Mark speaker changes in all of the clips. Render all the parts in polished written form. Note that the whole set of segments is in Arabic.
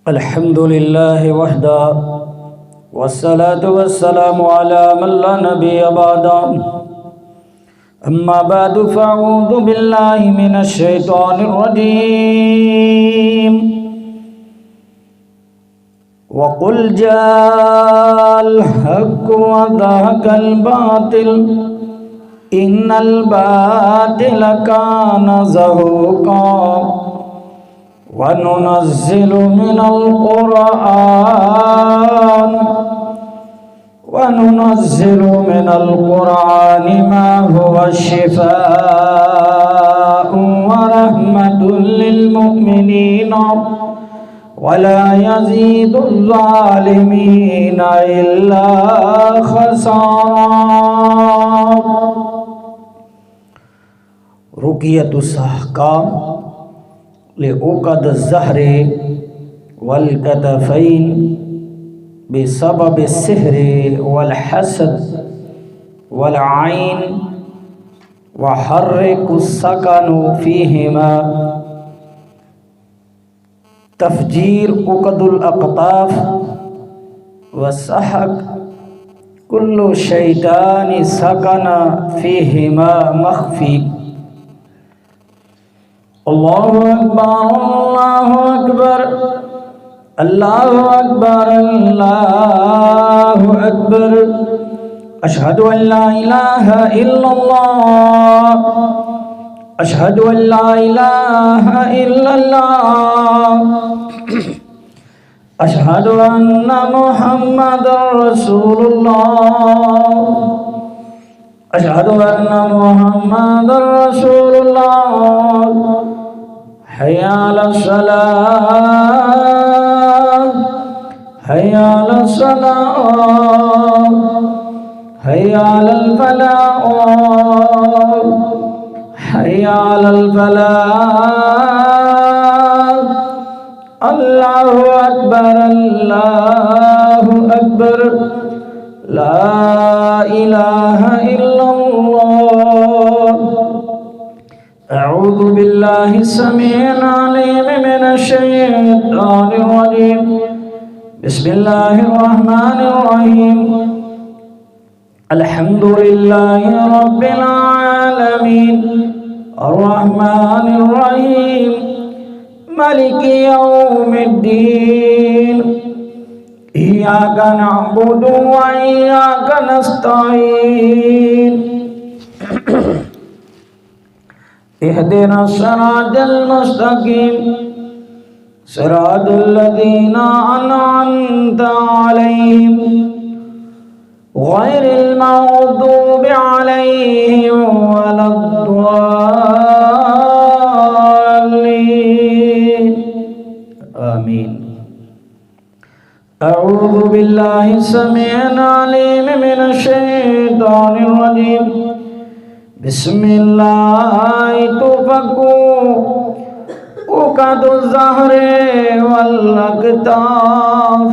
Speaker 1: الحمد لله وحده والصلاة والسلام على من لا نبي بعده أما بعد فأعوذ بالله من الشيطان الرجيم وقل جاء الحق وذهق الباطل إن الباطل كان زهوقا وننزل من القرآن ما هو شفاء ورحمة للمؤمنين ولا يزيد الظالمين إلا خسارا. رقية الأحكام لعقد الزهر والكتفين بسبب السحر والحسد والعين وحرك السكن فيهما تفجير عقد الأقطاف والسحق كل شيطان سكن فيهما مخفي. الله أكبر الله أكبر الله أكبر الله أكبر أشهد أن لا إله إلا الله أشهد أن لا إله إلا الله أشهد أن محمدا رسول الله أشهد أن محمدا رسول الله حي على الصلاة حي على الصلاة حي على الفلاح حي على الفلاح. الله أكبر الله أكبر لا إله إلا الله. أعوذ بالله السميع العليم من الشيطان الرجيم بسم الله الرحمن الرحيم الحمد لله رب العالمين الرحمن الرحيم مالك يوم الدين إياك نعبد وإياك نستعين اهدنا الصراط المستقيم صراط الذين أنعمت عليهم غير المغضوب عليهم ولا الضالين آمين. أعوذ بالله السميع العليم من الشيطان الرجيم بسم الله تفكوا عقد الزهر والأكتاف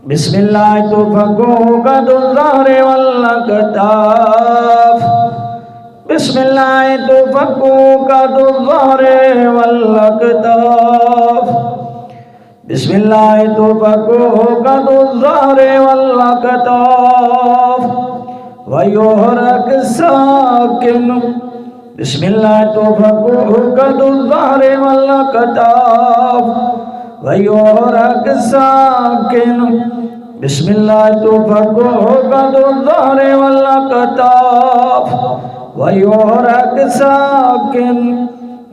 Speaker 1: بسم الله تفكوا عقد الزهر والأكتاف بسم الله تفكوا عقد الزهر والأكتاف بسم الله تفكوا عقد الزهر والأكتاف ويهرك الساكن بسم الله تفكوا عقد الظهر والأكتاف ويهرك الساكن بسم الله تفكوا عقد الظهر والأكتاف ويهرك الساكن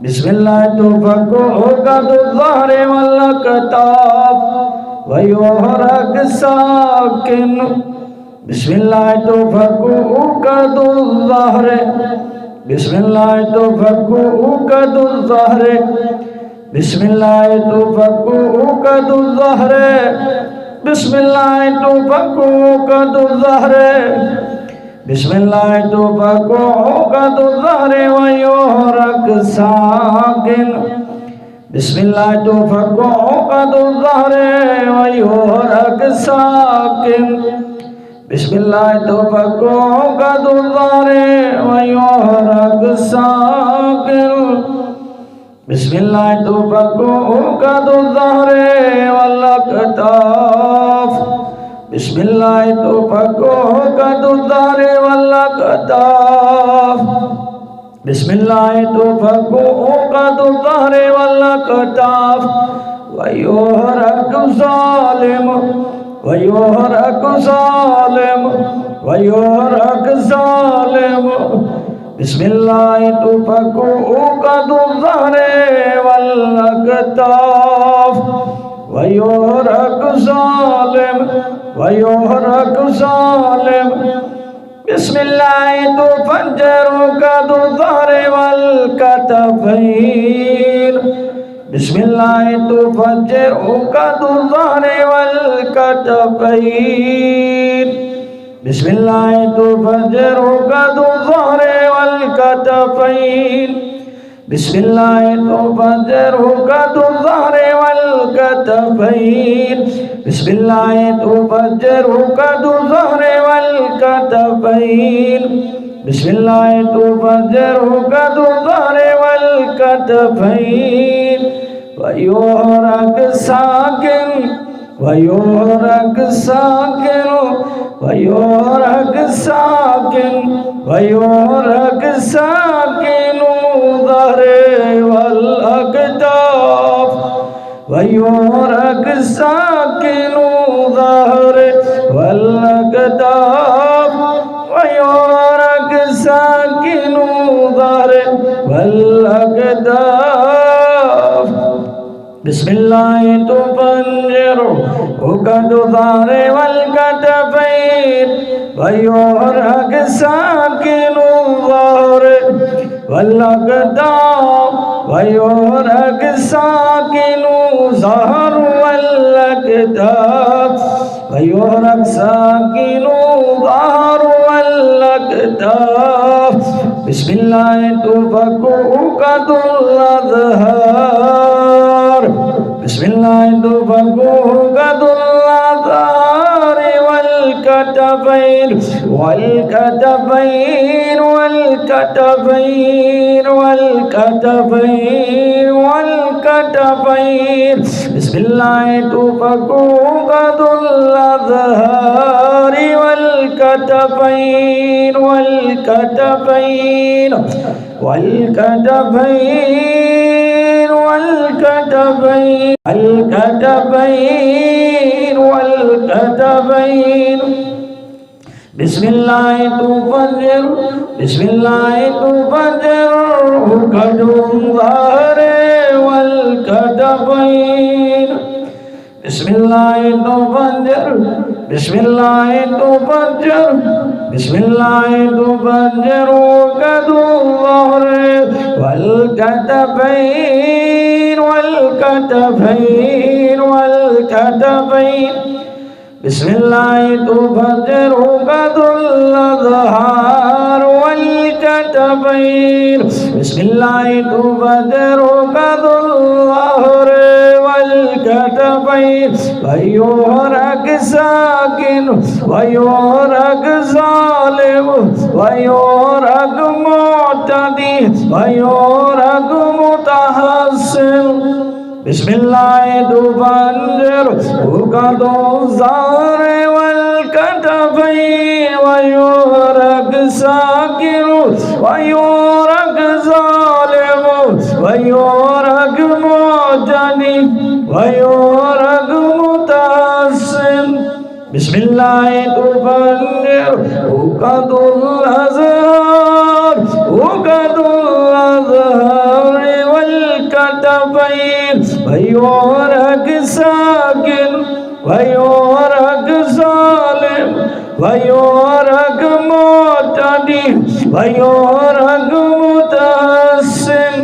Speaker 1: بسم الله تفكوا عقد الظهر والأكتاف ويهرك الساكن بسم الله تفكوا عقد الظهر بسم الله تفكوا عقد الظهر بسم الله تفكوا عقد الظهر بسم الله تفكوا عقد الظهر بسم الله تفكوا عقد الظهر ويهرك الساكن بسم الله تفكوا عقد الظهر ويهرك الساكن بسم الله تفكوا عقد الظهر ويهرك الساكن بسم الله تفكوا عقد الظهر والكتاف بسم الله تفكه قد الظهر والكتاف بسم الله تفكه قد الظهر والكتاف ويهرك ظالم ويهرك ظالم ويهرك ظالم بسم الله تفكه قد الظهر والكتاف ويهرك ظالم ويهرك ظالم بسم الله تفجر قد الظهر والكتفين بسم الله تفجر قد الظهر والكتفين بسم الله تفجر قد الظهر والكتفين بسم الله تفجر قد الظهر والكتفين بسم الله تفجر قد الظهر والكتفين بسم الله تفجر قد الظهر والكتفين ويهرك ساكن ويهرك ساكن ويهرك ساكن ويهرك ساكن ظهر والأكتاف ويهرك ساكن ظهر والأكتاف ويهرك ساكن ظهر والأكتاف بسم الله تفجر قد الظهر والكتفين ويهرك ساكن الظهر والأكتاف ويهرك ساكن الظهر والأكتاف ويهرك ساكن الظهر والأكتاف بسم الله تفكه قد الأظهار بسم الله تفكه قد الأظهار والكتفين والكتفين والكتفين والكتفين والكتفين بسم الله تفكه قد الأظهار والكتفين والكتفين والكتفين والكتفين الكتفين والكتفين بسم الله تفجر بسم الله تفجر قد الظهر والكتفين بسم الله تفجر بسم الله تفجر بسم الله تفجر قد الظهر والكتفين والكتفين والكتفين بسم الله تفجر قد الأظهار والكتفين بسم الله تفجر قد الظهر والكتفين ويهرك ساكن ويهرك ظالم ويهرك معتدي ويهرك متحسن بسم الله تفجر قد الظهر والكتفين ويهرك ساكن ويهرك ظالم ويهرك معتدي ويهرك متحسن بسم الله تفجر قد الأزهار وقد الأزهار والكتفين ويهرك ساكن ويهرك ظالم ويهرك معتدي ويهرك متحسن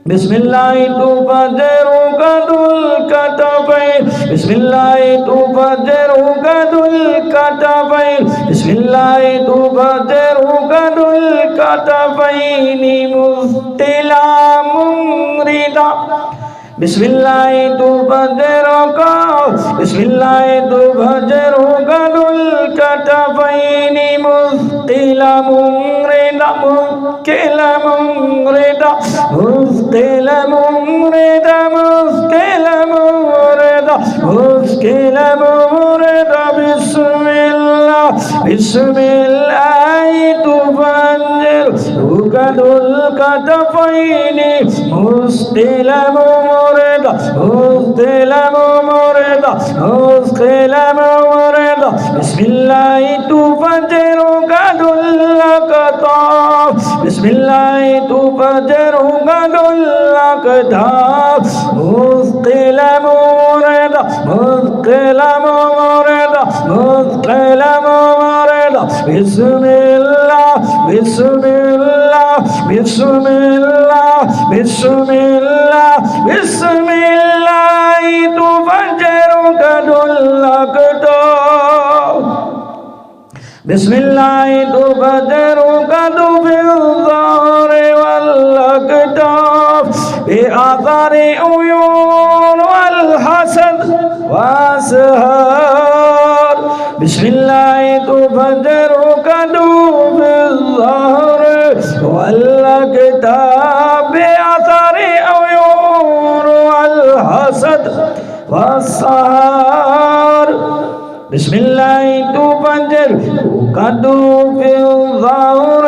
Speaker 1: بسم الله تفجر قد الكتفين بسم الله تفجر قد الكتفين بسم الله تفجر قد الكتفين مفتلا ممردا بسم الله تفجر بسم الله تفجر قد الكتفين مثقلا ممردا مثقلا ممردا مثقلا ممردا مثقلا ممردا مشكل مورد بسم الله بسم الله تفجر ركد الكتفين مشكل مورد مشكل مورد مشكل مورد بسم الله تفجر ركد الكتف بسم الله تفجر ركد الكتف مشكل مورد مشكل مورد مشكل مورد بسم الله بسم الله بسم الله بسم الله بسم الله تفجر ركد الأكتاف بسم الله تفجر ركد في الظهر والأكتاف بأثر عيون والحسد والسهر بسم الله تفجر ركد في الظهر والأكتاف بأثر عيون والحسد والسهر بسم الله تفجر ركد في الظهر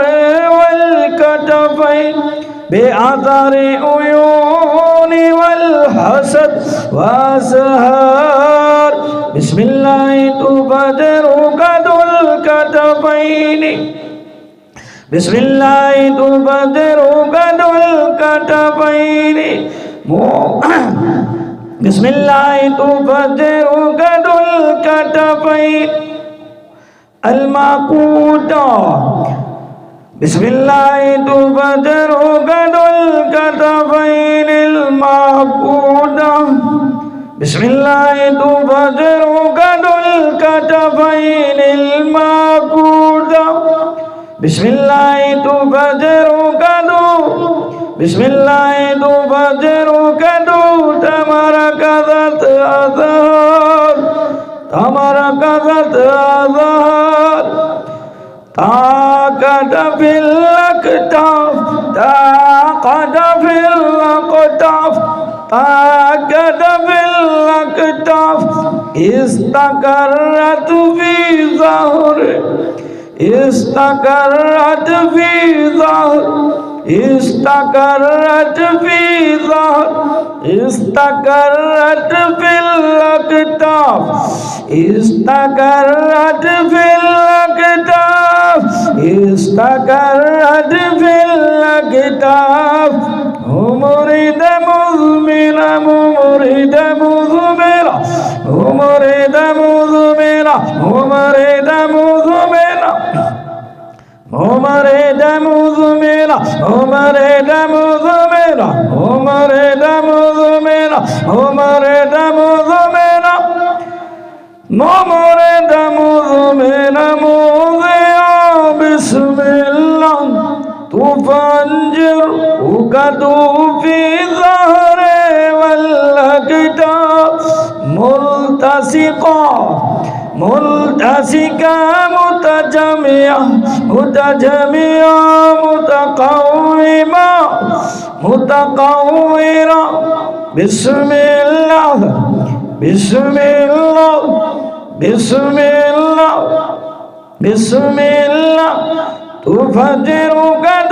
Speaker 1: والكتفين بأثر عيون والحسد والسهر بسم الله تفجر ركد الكتفين بسم الله تفجر ركد الكتفين بسم الله تفجر ركد الكتفين المعقودة بسم الله تفجر ركد الكتفين المعقودة بسم الله تفجر ركد الكتفين المعقودة بسم الله تفجر ركد بسم الله تفجر ركد تمركزت أثار تمركزت أثار تعقد في الأكتاف تعقد في الأكتاف تعقد في الأكتاف استقرت في ظهر استقرت في ظهر استقرت في ظهر استقرت في الأكتاف استقرت في الأكتاف استقرت في الأكتاف مريد مزمرة مريد مزمرة مريد مزمرة مريد مزمرة مريد مزمرة مريد مزمرة مريد مزمرة مريد مزمرة مريد مزمرة مذيعة بسم الله تفجر ركد في ظهر والأكتاف ملتصقة ملتصقة متجمعة متجمعة متقومة متقورة بسم الله بسم الله بسم الله بسم الله تفجر ركد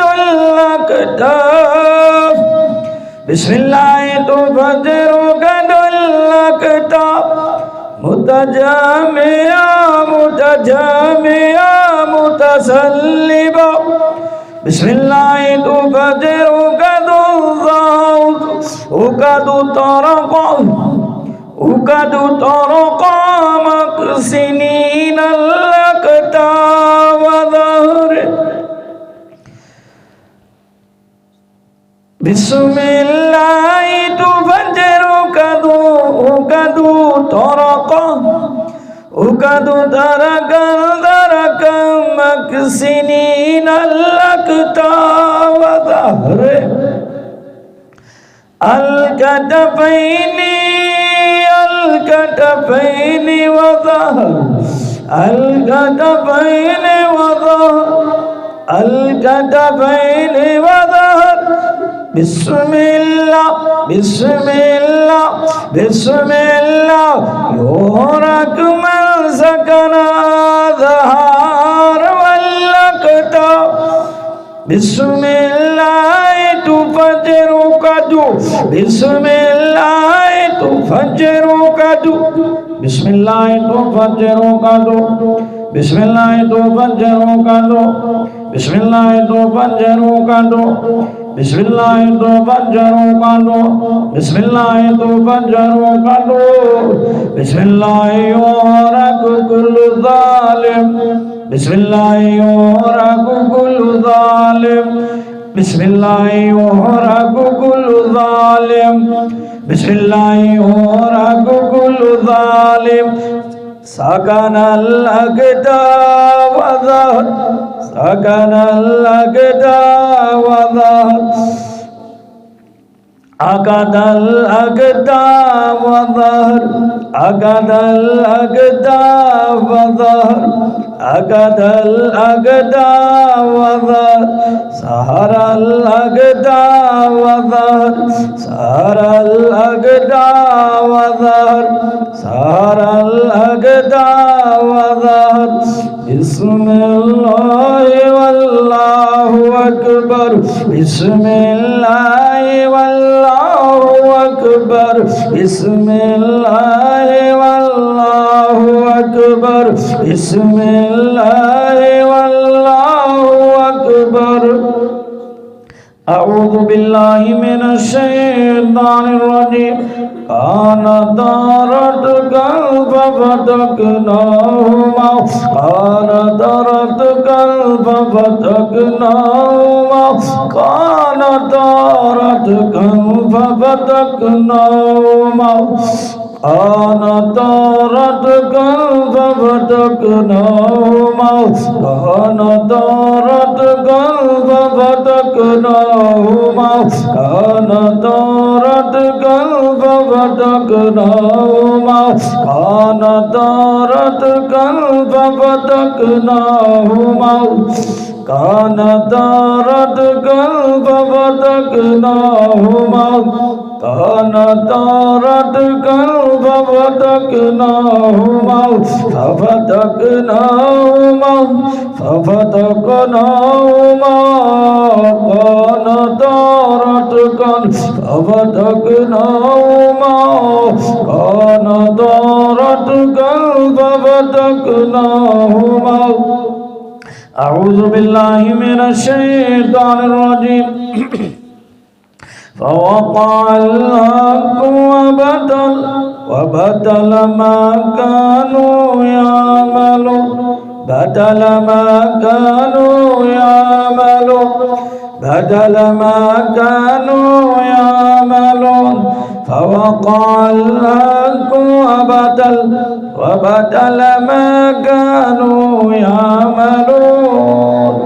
Speaker 1: الأكتاف بسم الله تفجر ركد الأكتاف متجامعة متجامعة متسلبة بسم الله تفجر ركد الظهر ركد طرق ركد طرق مكسنين الأكتاف وظهر بسم الله تفجر ركد طرق ركد درك درك مكسنين الأكتاف وظهر الكتفين الكتفين وظهر الكتفين وظهر الكتفين وظهر बिस्मिल्लाह बिस्मिल्लाह बिस्मिल्लाह योरक मन सकना ज़हार वल्लकता बिस्मिल्लाह तू फजरो कदू बिस्मिल्लाह तू फजरो कदू बिस्मिल्लाह तू फजरो कदू बिस्मिल्लाह तू फजरो कदू बिस्मिल्लाह तू फजरो कदू बिस्मिल्लाह तू फजरो कदू बिस्मिल्लाह तू फजरो कदू बिस्मिल्लाह योरक कुल ज़ालिम बिस्मिल्लाह योरक कुल ज़ालिम बिस्मिल्लाह योरक कुल ज़ालिम बिस्मिल्लाह योरक कुल ज़ालिम सकनल अगदा वज़हर सकनल अगदा वज़हर अगदल अगदा वज़हर अगदल अगदा वज़हर अगदल अगदा वज़हर सहरल अगदा वज़हर सहरल अगदा वज़हर सहरल अगदा वज़हर बिस्मिल्लाह वल्लाहु अकबर बिस्मिल्लाह वल्लाहु अकबर बिस्मिल्लाह वल्लाहु अकबर बिस्मिल्लाह वल्लाहु अकबर अऊज़ु बिल्लाहि मिनश शैतानिर रजीम काना दारत कल्ब फतकनाहुमा काना दारत कल्ब फतकनाहुमा काना दारत कल्ब फतकनाहुमा काना दारत कल्ब फतकनाहुमा काना दारत कल्ब फतकनाहुमा काना दारत कल्ब फतकनाहुमा काना दारत कल्ब फतकनाहुमा काना दारत कल्ब फतकनाहुमा काना दारत कल्ब फतकनाहुमा फफतकनाहुमा फफतकनाहुमा काना दारत कल्ब फतकनाहुमा काना दारत कल्ब फतकनाहुमा अऊज़ु बिल्लाहि मिनश शैतानिर रजीम फवक़अ अल-हक़्क़ु वबतल मा कानू यअमलून बतल मा कानू यअमलून बतल मा कानू यअमलून फवक़अ अल-हक़्क़ु वबतल मा कानू यअमलून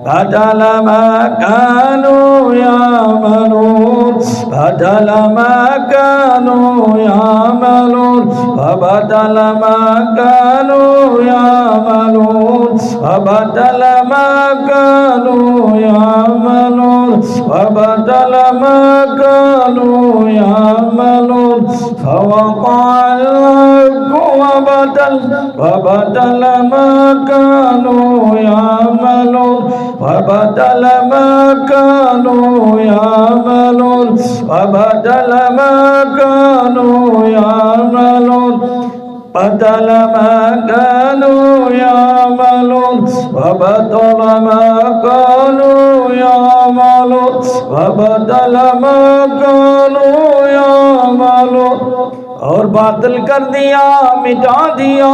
Speaker 1: बतल मा कानू यअमलून बतल मा कानू यअमलून वबतल मा कानू यअमलून वबतल मा कानू यअमलून वबतल मा कानू यअमलून फवक़अ अल-हक़्क़ु वबतल मा कानू यअमलून वबतल मा कानू यअमलून वबतल मा कानू यअमलून बतल मा कानू यअमलून वबतल मा कानू यअमलून वबतल मा कानू यअमलून और बातिल कर दिया मिटा दिया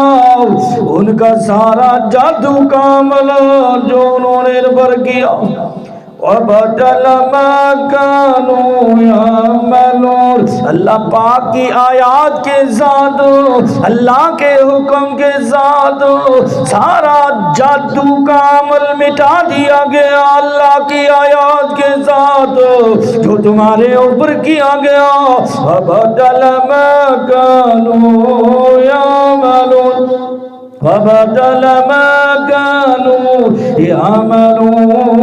Speaker 1: उनका सारा जादू का अमल जो उन्होंने पर किया वबतल मा कानू यअमलून अल्लाह पाक की आयात के साथ अल्लाह के हुक्म के साथ सारा जादू का अमल मिटा दिया गया अल्लाह की आयात के साथ जो तुम्हारे ऊपर किया गया वबतल मा कानू यअमलून वबतल मा कानू यअमलून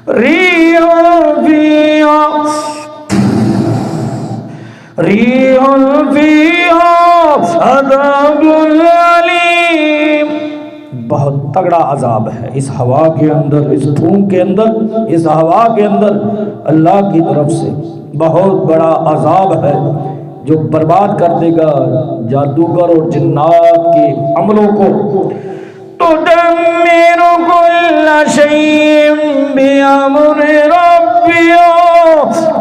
Speaker 1: रिहुल फिया रिहुल फिया अज़ाबुल अलीम। बहुत तगड़ा अजाब है इस हवा के अंदर, इस धूम के अंदर, इस हवा के अंदर अल्लाह की तरफ से बहुत बड़ा अजाब है जो बर्बाद कर देगा जादूगर और जिन्नात के अमलों को। तुदम्मिरु कुल्ला शैइन बिअम्रि रब्बिहा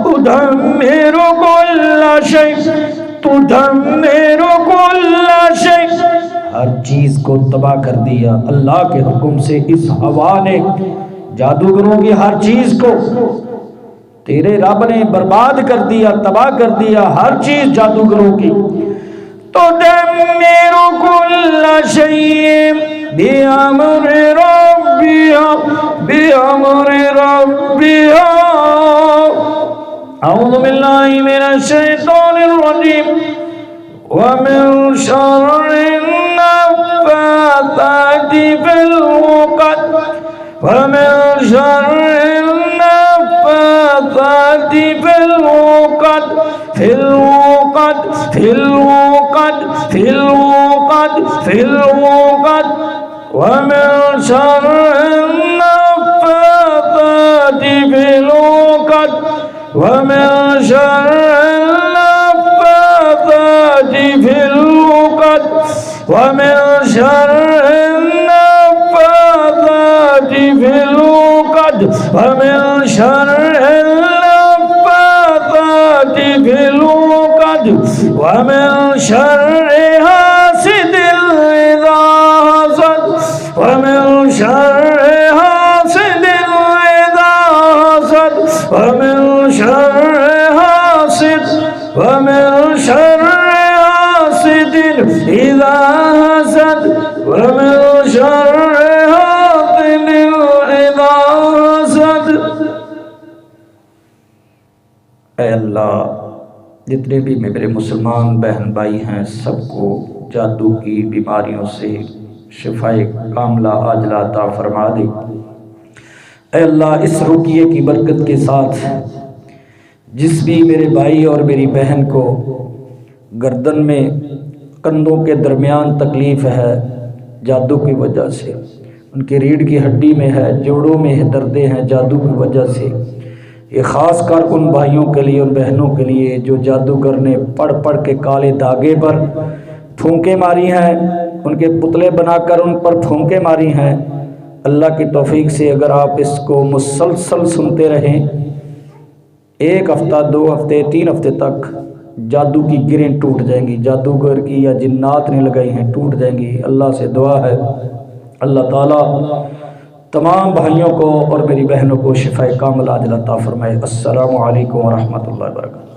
Speaker 1: तुदम्मिरु कुल्ला शैइन तुदम्मिरु कुल्ला शैइन। हर चीज को तबाह कर दिया अल्लाह के हुक्म से। इस हवा ने जादूगरों की हर चीज को तेरे रब ने बर्बाद कर दिया, तबाह कर दिया हर चीज जादूगरों की। तुदम्मिरु कुल्ला शैइन बिअम्रि रब्बिहा बिअम्रि रब्बिहा। अऊज़ु बिल्लाहि मिनश शैतानिर रजीम। व मिन शर्रिन नफ़्फ़ाथाति फिल उक़द व मिन शर्रिन नफ़्फ़ाथाति फिल उक़द फिल उक़द फिल उक़द फिल उक़द फिल उक़द व मिन शर्रिन नफ़्फ़ाथाति फिल उक़द व मिन शर्रिन नफ़्फ़ाथाति फिल उक़द व मिन शर्रिन नफ़्फ़ाथाति फिल उक़द व मिन शर्रिन नफ़्फ़ाथाति फिल उक़द व मिन शर्रि हासिदिन इज़ा हसद व मिन शर्रि हासिदिन इज़ा हसद व मिन शर्रि हासिद व मिन शर्रि हासिदिन इज़ा हसद व मिन शर्रि हासिदिन इज़ा हसद। ऐ अल्लाह, जितने भी मेरे मुसलमान बहन भाई हैं सबको जादू की बीमारियों से शिफाए कामला आजला अता फरमा दे। ऐ अल्लाह, इस रुकिये की बरकत के साथ जिस भी मेरे भाई और मेरी बहन को गर्दन में कंधों के दरमियान तकलीफ़ है जादू की वजह से, उनके रीढ़ की हड्डी में है, जोड़ों में दर्दें हैं जादू की वजह से, ये ख़ास कर उन भाइयों के लिए, उन बहनों के लिए जो जादूगर ने पढ़ पढ़ के काले धागे पर फूंके मारी हैं, उनके पुतले बनाकर उन पर फूंके मारी हैं। अल्लाह की तौफीक से अगर आप इसको मुसलसल सुनते रहें, 1 हफ्ता 2 हफ्ते 3 हफ्ते तक जादू की गिरें टूट जाएंगी, जादूगर की या जिन्नात ने लगाई हैं टूट जाएंगी। अल्लाह से दुआ है अल्लाह ताला तमाम भाइयों को और मेरी बहनों को शिफाए कामिल अता फरमाए। अस्सलामु अलैकुम व रहमतुल्लाहि व बरकातहू।